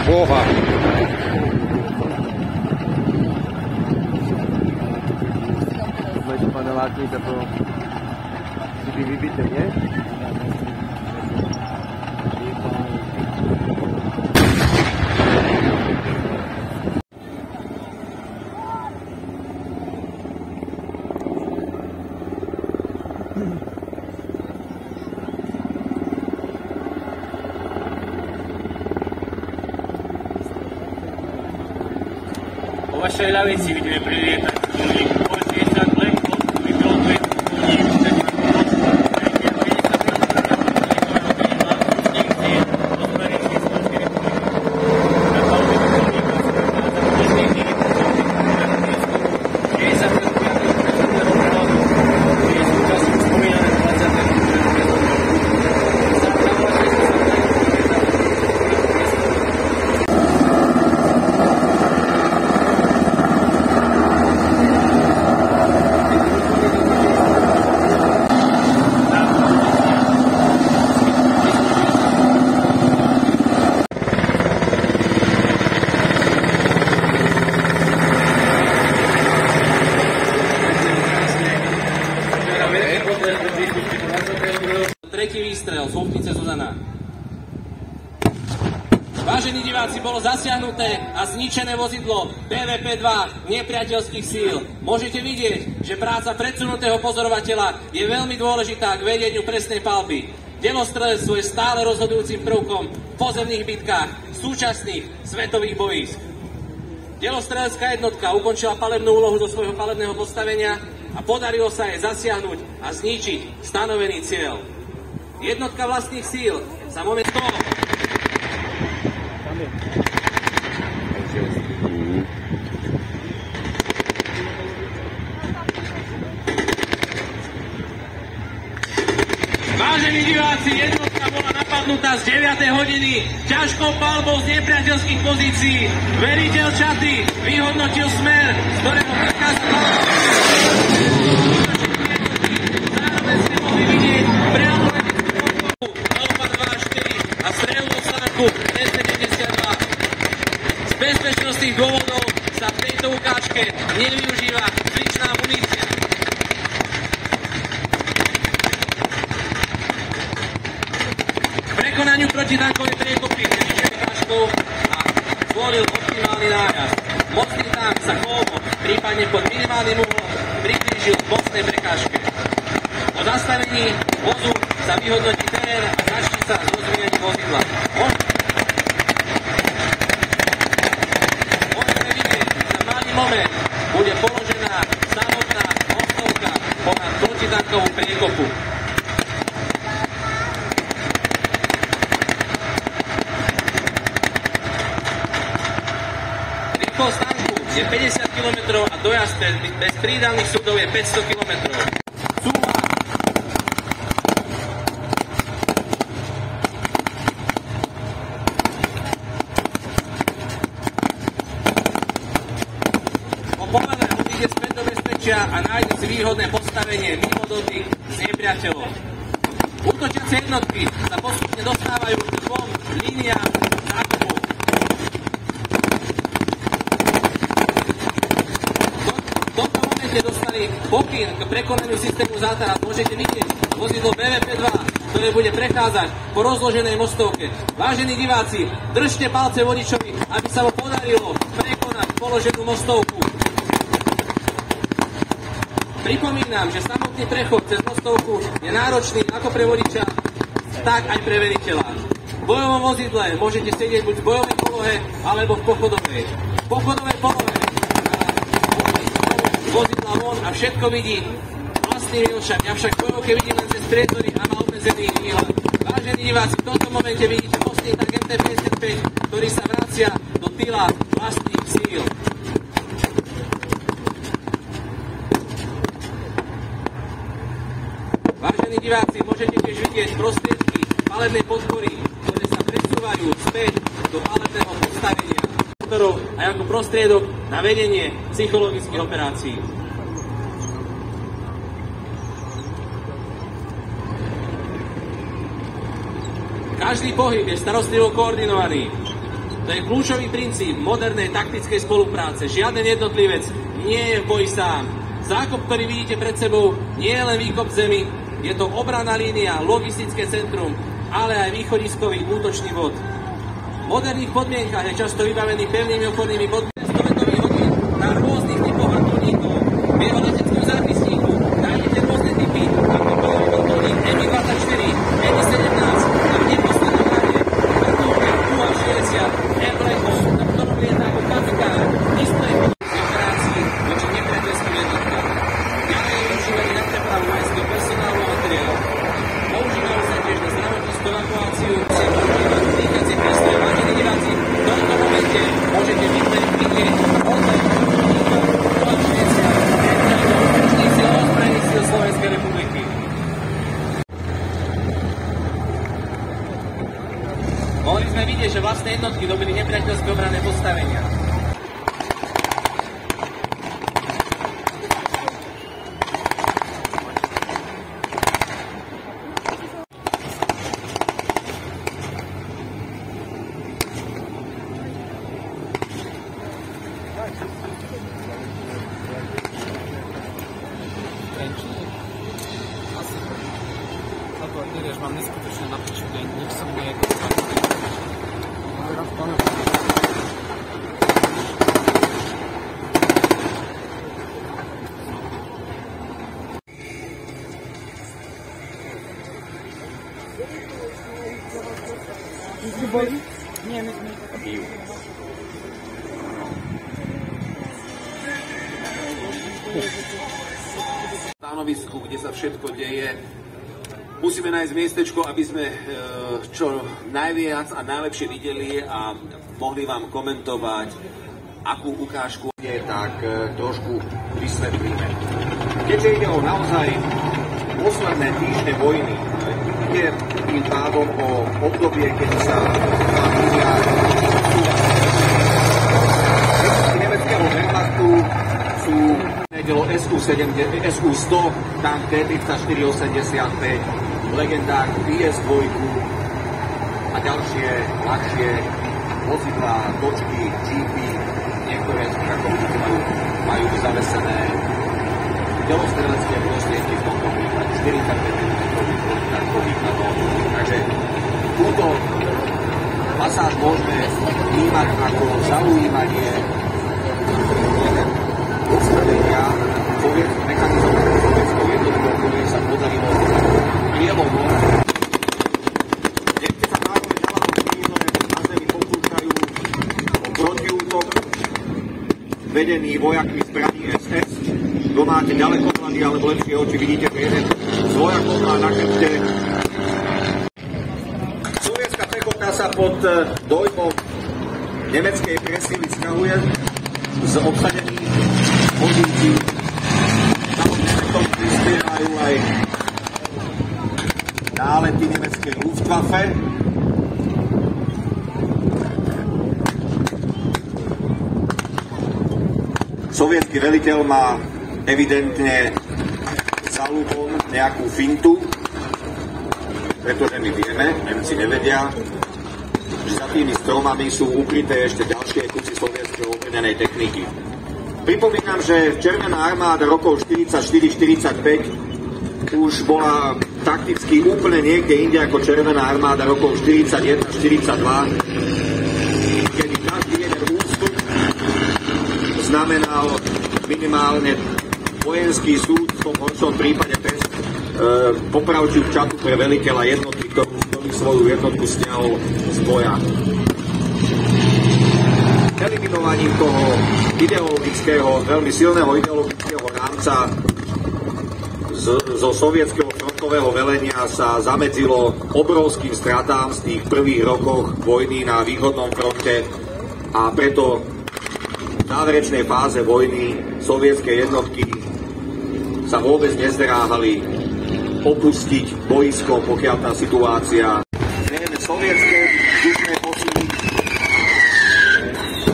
Boha. Máte paneláky, to by vybité, nie? Po vašej ľavici vidíme prilietať vrtuľník OS-10 Black Hawk, ktorý pilotuje vrtuľník Tretí výstrel z húfnice Zuzana. Vážení diváci, bolo zasiahnuté a zničené vozidlo BVP-2 nepriateľských síl. Môžete vidieť, že práca predsunutého pozorovateľa je veľmi dôležitá k vedeniu presnej palby. Delostrelectvo je stále rozhodujúcim prvkom v pozemných bitkách súčasných svetových bojísk. Delostrelecká jednotka ukončila palebnú úlohu zo svojho palebného postavenia a podarilo sa jej zasiahnuť a zničiť stanovený cieľ. Jednotka vlastných síl sa momentálne... Vážení diváci, jednotka bola napadnutá z 9. hodiny ťažkou palbou z nepriateľských pozícií. Veliteľ čaty vyhodnotil smer, z ktorého prikázal zároveň ste mohli vidieť priamo Alfa 2-4 a strelnú sánku T-72. Z bezpečnostných dôvodov sa v tejto ukážke nevyužíva zvyčná munícia. Prekonaniu protitankovej priekopy nevyššej kážkou a zvolil optimálny nájazd. Mocný tank sa kolmo, prípadne pod minimálnym uhlom, priblížil k mocnej prekážke. Po zastavení vozu sa vyhodnotí terén a začne sa s rozvíjaním vozidla. Môžeme vidieť, že za malý moment bude položená samotná mostovka ponad protitankovú priekopu. Rýchlosť tanku je 50 km a dojazd bez prídavných súdov je 500 km. Po pomere odíde späť do bezpečia a nájde si výhodné postavenie mimo dotyk s nepriateľom. Útočiace jednotky sa postupne dostávajú k dvom líniám zákopu. V tomto momente dostali pokyn k prekonaniu systému zátaras. Môžete vidieť vozidlo BVP-2, ktoré bude prechádzať po rozloženej mostovke. Vážení diváci, držte palce vodičovi, aby sa mu podarilo prekonať položenú mostovku. Pripomínam, že samotný prechod cez mostovku je náročný ako pre vodiča, tak aj pre veliteľa. V bojovom vozidle môžete sedieť buď v bojovej polohe, alebo v pochodovej. V pochodovej polohe vozidla von a všetko vidí vlastnými očami, avšak bojovke vidí len cez priestory a má obmedzený výhľad. Vážení diváci, v tomto momente vidíte mostný tank MT-55, ktorý sa vracia do tyla vlastných síl. Vážení diváci, môžete tiež vidieť prostriedky palebnej podpory, ktoré sa presúvajú späť do palebného postavenia aj ako prostriedok na vedenie psychologických operácií. Každý pohyb je starostlivo koordinovaný. To je kľúčový princíp modernej taktickej spolupráce. Žiaden jednotlivec nie je v boji sám. Zákop, ktorý vidíte pred sebou, nie je len výkop zemi, je to obranná línia, logistické centrum, ale aj východiskový útočný bod. V moderných podmienkach je často vybavený pevnými opornými bodmi 100-metrových hodín na rôznych typov vrtuľníkov. V jeho leteckom zápisníku nájdete rôzne typy, ako bojový vrtuľník Mi-24, Mi-17 a v neposlednom rade vrtuľník UH-60 Air Black Hawk, na ktorom lieta ako kapitán displej operácií voči nepriateľským jednotkám. Ďalej je využívaný na prepravu vojenského personálu a materiálu. Používajú sa tiež na zdravotnícku evakuáciu, dýchacie prístroje. Vážení diváci, v tomto momente môžete vidieť ozbrojených vrtuľníkov UH-60 Air síl ozbrojených síl Slovenskej republiky. Mohli sme vidieť, že vlastné jednotky dobili nepriateľské obranné postavenia. Mám neskutočne napíčuť, nič som nie. Nie, my sme bijú. Stanovisku, kde sa všetko deje. Musíme nájsť miestečko, aby sme čo najviac a najlepšie videli a mohli vám komentovať, akú ukážku je, tak trošku vysvetlíme. Keďže ide o naozaj posledné týždne vojny, ide tým pádom o obdobie, keď sa nemeckého Wehrmachtu sú nedelo SU-100, tank T-34-85, legendárnu IS-2 a ďalšie ľahšie vozidlá, točky, jeepy, niektoré z nich ako majú zavesené delostrelecké prostriedky, v tomto prípade 45 mm tankových kanón. Takže túto pasáž môžeme vnímať ako zaujímanie odstavenia mechanizmu sovietskou jednotkou, ktoré sa podarilo prielomu. Nechce sa práve ďalej ktoré na zemi pokúšajú o protiútok vedený vojakmi zbraní SS. Kto máte ďalekohľady alebo lepšie oči, vidíte, že jeden z vojakov má na chrbte. Sovietská pechota sa pod dojmom nemeckej presily skahuje z obsadených pozícií. Samozrejme k tomu prispievajú aj nálety nemeckej Luftwaffe. Sovietský veliteľ má evidentne za ľubom nejakú fintu, pretože my vieme, Nemci nevedia, že za tými stromami sú ukryté ešte ďalšie kusy sovietskej obrnenej techniky. Pripomínam, že Červená armáda rokov 44-45 už bola takticky úplne niekde inde ako Červená armáda rokov 41-42, kedy každý jeden ústup znamenal minimálne vojenský súd, v tom horšom prípade trest popravčiu v čatu pre veliteľa jednotky, ktorý svoju jednotku stiahol z boja. Eliminovaním toho ideologického, veľmi silného ideologického rámca zo sovietskeho frontového velenia sa zamedzilo obrovským stratám z tých prvých rokoch vojny na východnom fronte a preto v záverečnej fáze vojny sovietské jednotky sa vôbec nezdráhali opustiť boisko, pokiaľ tá situácia sovietské vzdušné posily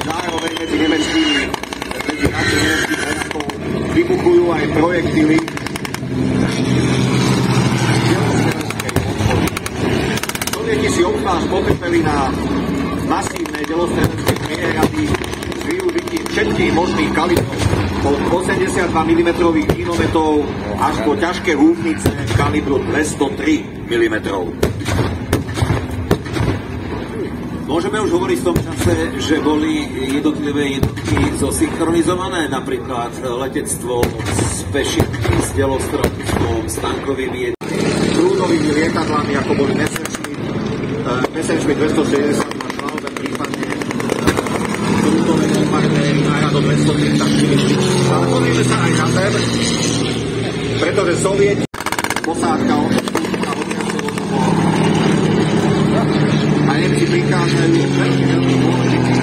zároveň medzi nemeckými vojakov vybuchujú aj projektily Sovieti si obzvlášť potrpeli na masívne delostrelecké prierady s využitím všetkých možných kalibrov od 82 mm dinometov až po ťažké húfnice kalibru 203 mm. Môžeme už hovoriť v tom čase, že boli jednotlivé jednotky zosynchronizované, napríklad letectvo s pešikmi, s delostrelectvom, s tankovými prúdovými lietadlami, ako boli Messerschmitt 260 a Schlausen, prípadne prúdové bombardéry Arado 234. Ale pozrieme sa aj na zem, pretože Sovieti posádka a Nemci prikážajú veľmi dôležitý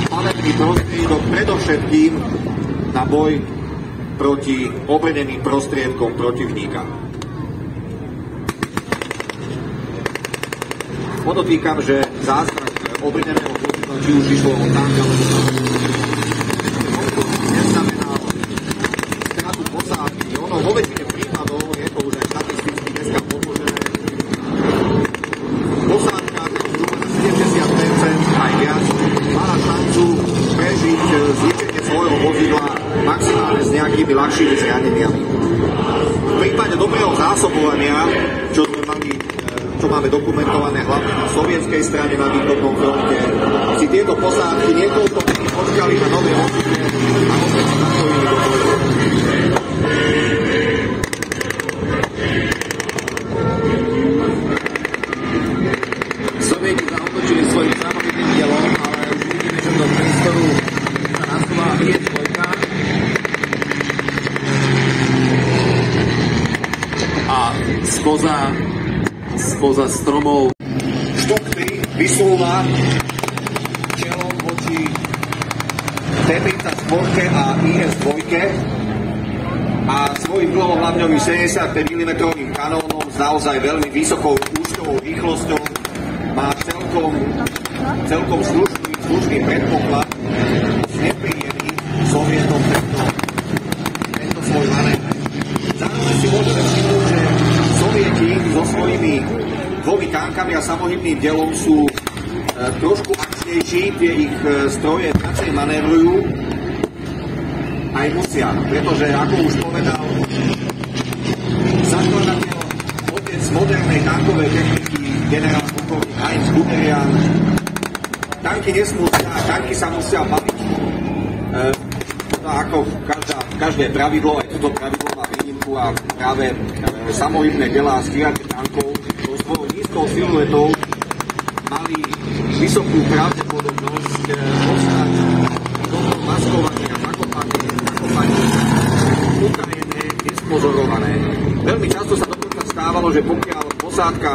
palebný prostriedok predovšetkým na boj proti obrneným prostriedkom protivníka. Podotýkam, že zásah obrneného vozidla, či už išlo o tank alebo neznamená stratu posádky. Ono vo väčšine prípadov je to už aj štatisticky dneska podložené. Posádka zhruba na 70% aj viac mala šancu prežiť zničenie svojho vozidla maximálne s nejakými ľahšími zraneniami. V prípade dobrého zásobovania, čo máme dokumentované hlavne na sovietskej strane na východnom fronte, si tieto posádky niekoľko dní počkali na nové vozidle a opäť sa zapojili do boju. Sovieti zaútočili svojim samovidným dielom, ale už vidíme, že do priestoru sa nasúva IS-2 a spoza stromov Štuk 3 vysúva čelom voči T-34 a IS-2 a svojím dlhohlavňovým 75 mm kanónom s naozaj veľmi vysokou účtovou rýchlosťou má celkom slušný predpoklad znepríjemný Sovietom tento svoj manévr. Zároveň si môžeme všimnúť, že Sovieti so svojimi dvomi tankami a samohybným dielom sú trošku akčnejší, tie ich stroje viacej manévrujú aj musia, pretože ako už povedal zakladateľ, otec modernej tankovej techniky, generál plukovník Heinz Guderian, tanky nesmú stáť, tanky sa musia baviť. Ako každé pravidlo, aj toto pravidlo má výnimku a práve samohybné diela a stíhače tankov so svojou nízkou siluetou mali vysokú pravdepodobnosť ostať dobro maskované a zakopanie utajené, nespozorované. Veľmi často sa dokonca stávalo, že pokiaľ posádka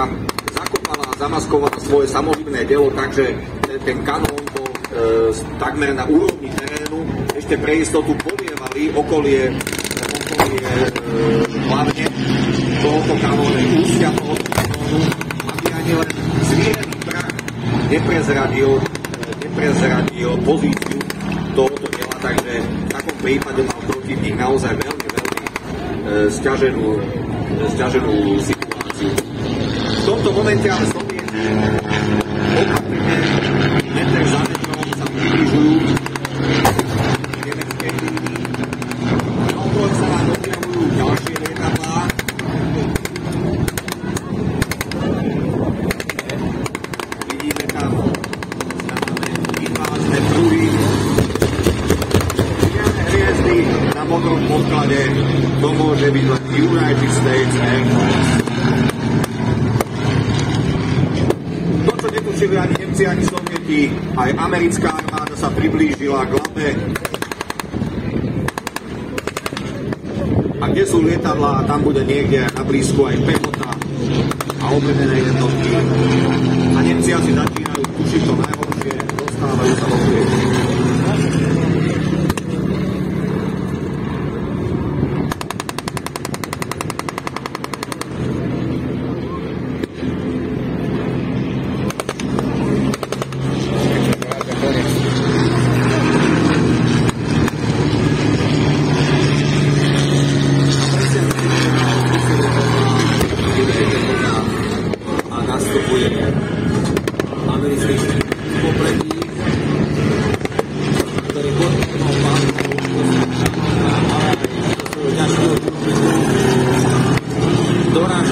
zakopala a zamaskovala svoje samohybné dielo, takže ten kanón bol takmer na úrovni terénu, ešte pre istotu polievali okolie hlavne tohoto kanónu, ústia tohoto kanónu, aby ani len zvierený prach neprezradil pozíciu tohoto tela, takže v takom prípade mal protivník naozaj veľmi sťaženú situáciu. V tomto momente ale Sovieti opatrne meter za metrom sa približujú nemeckej línii. Naokolo sa nám objavujú ďalšie lietadlá. Vidíme tam invázne pruhy. Čierne hviezdy na modrom podklade, to môže byť len United States Air Force. To, čo netučili ani Nemci, ani Sovieti, aj americká armáda sa priblížila k Labe. A kde sú lietadlá, tam bude niekde na blízku aj pechota a obredené jednotky. A Nemci asi začínajú tušiť to najhoršie, dostávajú sa do prieky.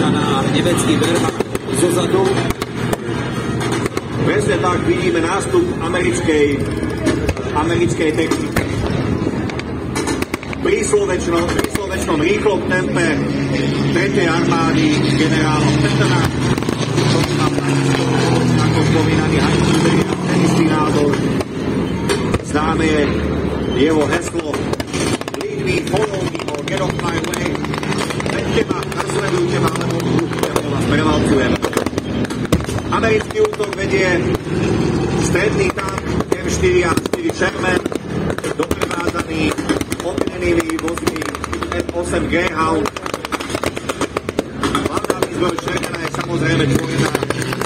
sa na nemecký Wehrmacht zozadu. Presne tak vidíme nástup americkej techniky. Pri slovečnom rýchlom tempe 3. armády generálom Petrna, ktorý má ako spomínaný Heinrich a ten istý názor. Známe je jeho heslo Lead me, follow me, or get off my way. Veďte ma, nasledujte ma, alebo vás prevalcujem. Americký útok vedie stredný tank M4 a 4 Sherman, doprevádzaný obvinenými vozmi M8 Greyhound. Hlavná výzbroj Shermana je samozrejme tvorená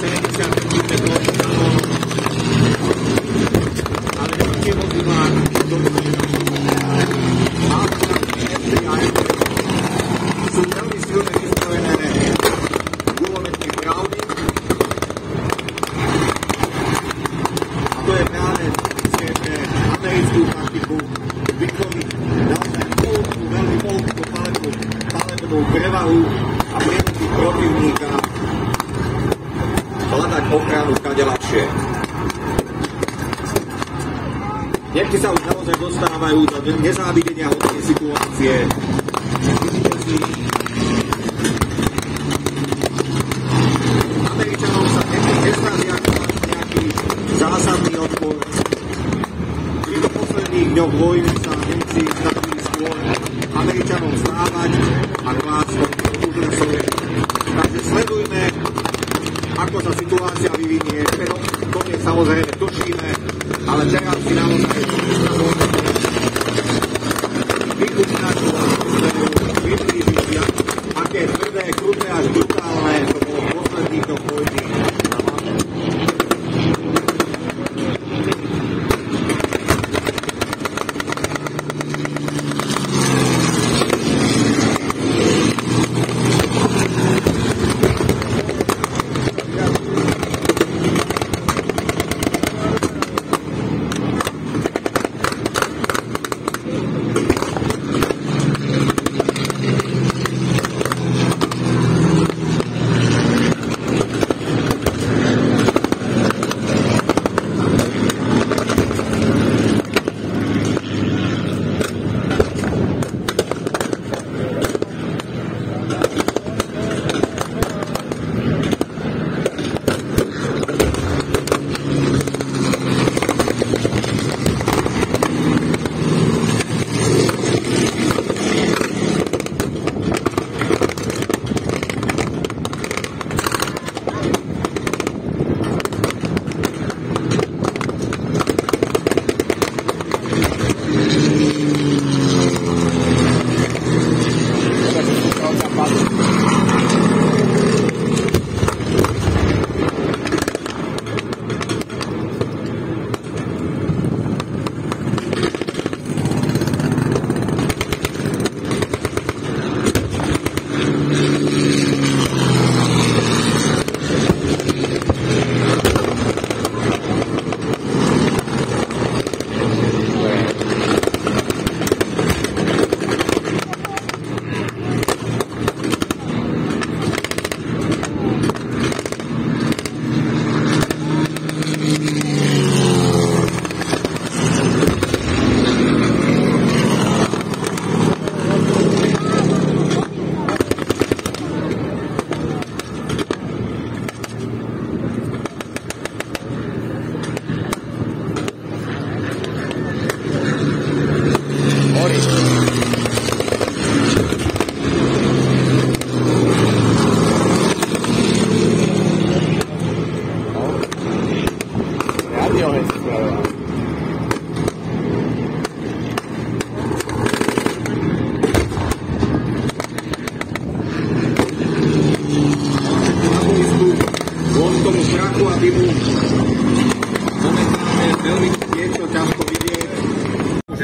70 mm kanónom, ale ďalšie vozidlá sú veľmi silne vyzbrojené guľometmi Browny. A to je práve zjemné americkú taktiku vytvoriť naozaj veľmi polskú palebnú prevahu a prinútiť protivníka hľadať ochranu kade ľahšie. Niekedy sa už naozaj dostávajú do nezávidenia hodnej situácie. Američanom sa nezdali ako nejaký zásadný odpor. V týchto posledných dňoch vojny sa Nemci snažili skôr Američanom stávať a klásť úžasové. Takže sledujme, ako sa situácia vyvinie. To je samozrejme tušíme, ale teraz si naozaj vychutnáču a priblížiť, aké tvrdé, kruté až brutálne to bolo v posledných dňoch vojny.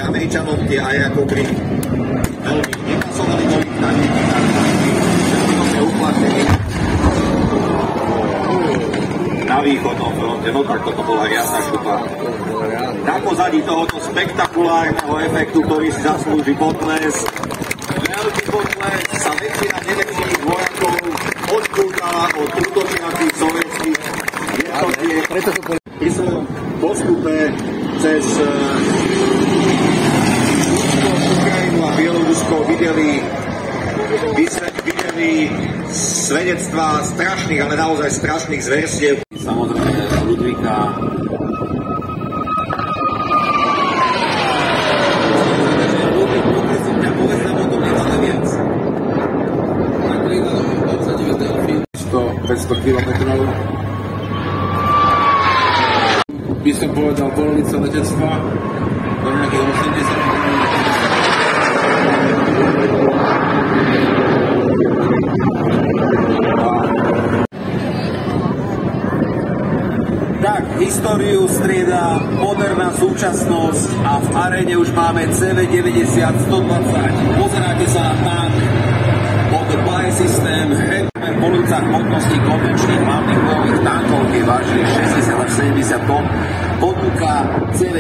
Američanom tie aerokoptery veľmi nepasovali do ich taktiky, veľmi uplatnení na východnom fronte. No tak toto bola riadna šupa. Na pozadí tohoto spektakulárneho efektu, ktorý si zaslúži potles, veľký potles, sa väčšina nemeckých vojakov odpútala od útočiacich sovietských jednotiek. Pri svojom postupe cez Ukrajinu a Bielorusko videli svedectvá strašných, ale naozaj strašných zverstiev. Samozrejme Ludvíka. Povedz nám o tom niečo viac. 500 kilometrov. By som povedal polovica letectva do nejakých 80 kilometrov. Tak, históriu strieda moderná súčasnosť a v aréne už máme CV90-120. Pozeráte sa na tank od BAE systém, po ulicách hmotnosti konvenčných hlavných bojových tankov, kde vážili 60 až 70 tón, ponúka CV